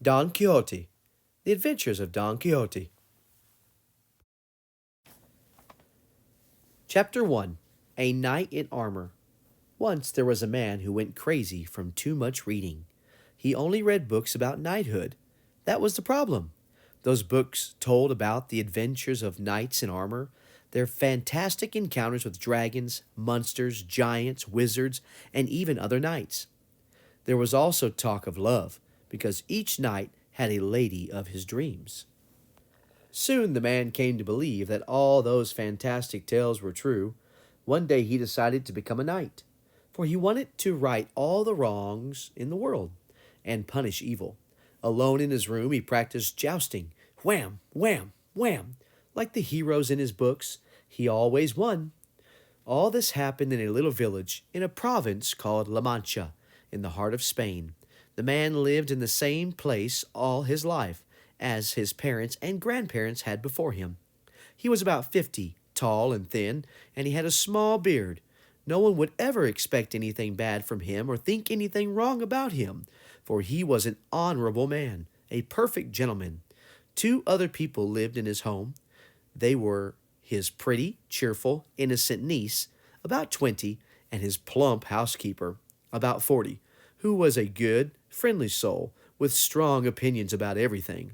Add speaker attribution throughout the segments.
Speaker 1: Don Quixote. The Adventures of Don Quixote. Chapter 1. A Knight in Armor. Once there was a man who went crazy from too much reading. He only read books about knighthood. That was the problem. Those books told about the adventures of knights in armor, their fantastic encounters with dragons, monsters, giants, wizards, and even other knights. There was also talk of love, because each knight had a lady of his dreams. Soon the man came to believe that all those fantastic tales were true. One day he decided to become a knight, for he wanted to right all the wrongs in the world and punish evil. Alone in his room, he practiced jousting. Wham, wham, wham. Like the heroes in his books, he always won. All this happened in a little village in a province called La Mancha, in the heart of Spain. The man lived in the same place all his life as his parents and grandparents had before him. He was about 50, tall and thin, and he had a small beard. No one would ever expect anything bad from him or think anything wrong about him, for he was an honorable man, a perfect gentleman. Two other people lived in his home. They were his pretty, cheerful, innocent niece, about 20, and his plump housekeeper, about 40, who was a good, friendly soul with strong opinions about everything.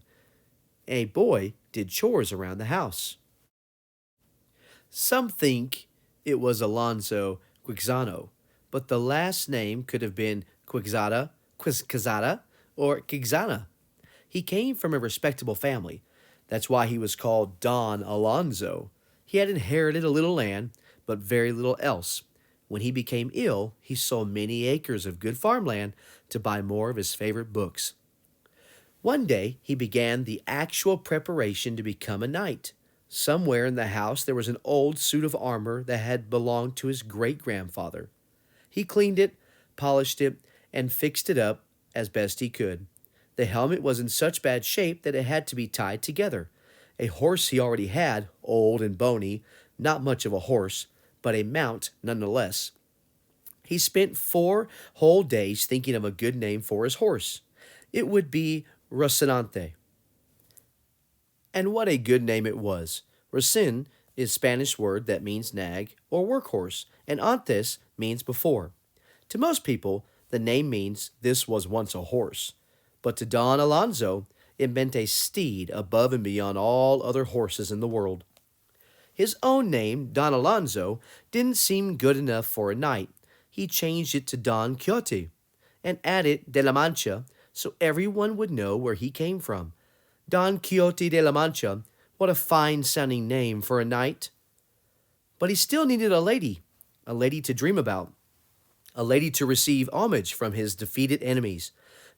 Speaker 1: A boy did chores around the house. Some think it was Alonso Quixano, but the last name could have been Quixada, or Quixana. He came from a respectable family. That's why he was called Don Alonso. He had inherited a little land, but very little else. When he became ill, he sold many acres of good farmland to buy more of his favorite books. One day, he began the actual preparation to become a knight. Somewhere in the house there was an old suit of armor that had belonged to his great-grandfather. He cleaned it, polished it, and fixed it up as best he could. The helmet was in such bad shape that it had to be tied together. A horse he already had, old and bony, not much of a horse, but a mount nonetheless. He spent 4 whole days thinking of a good name for his horse. It would be Rocinante. And what a good name it was. Rocin is a Spanish word that means nag or workhorse, and antes means before. To most people, the name means this was once a horse. But to Don Alonso, it meant a steed above and beyond all other horses in the world. His own name, Don Alonso, didn't seem good enough for a knight. He changed it to Don Quixote and added de la Mancha so everyone would know where he came from. Don Quixote de la Mancha, what a fine-sounding name for a knight. But he still needed a lady to dream about, a lady to receive homage from his defeated enemies.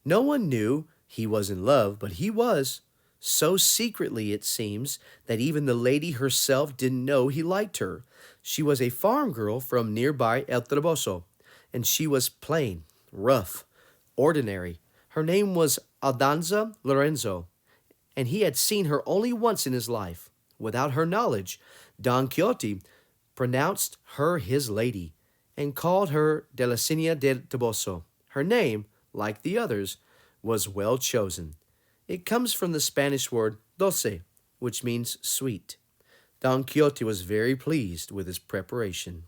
Speaker 1: No one knew he was in love, but he was. So secretly, it seems, that even the lady herself didn't know he liked her. She was a farm girl from nearby El Traboso, and she was plain, rough, ordinary. Her name was Aldanza Lorenzo, and he had seen her only once in his life. Without her knowledge, Don Quixote pronounced her his lady, and called her Dulcinea del Toboso. Her name, like the others, was well chosen. It comes from the Spanish word dulce, which means sweet. Don Quixote was very pleased with his preparation.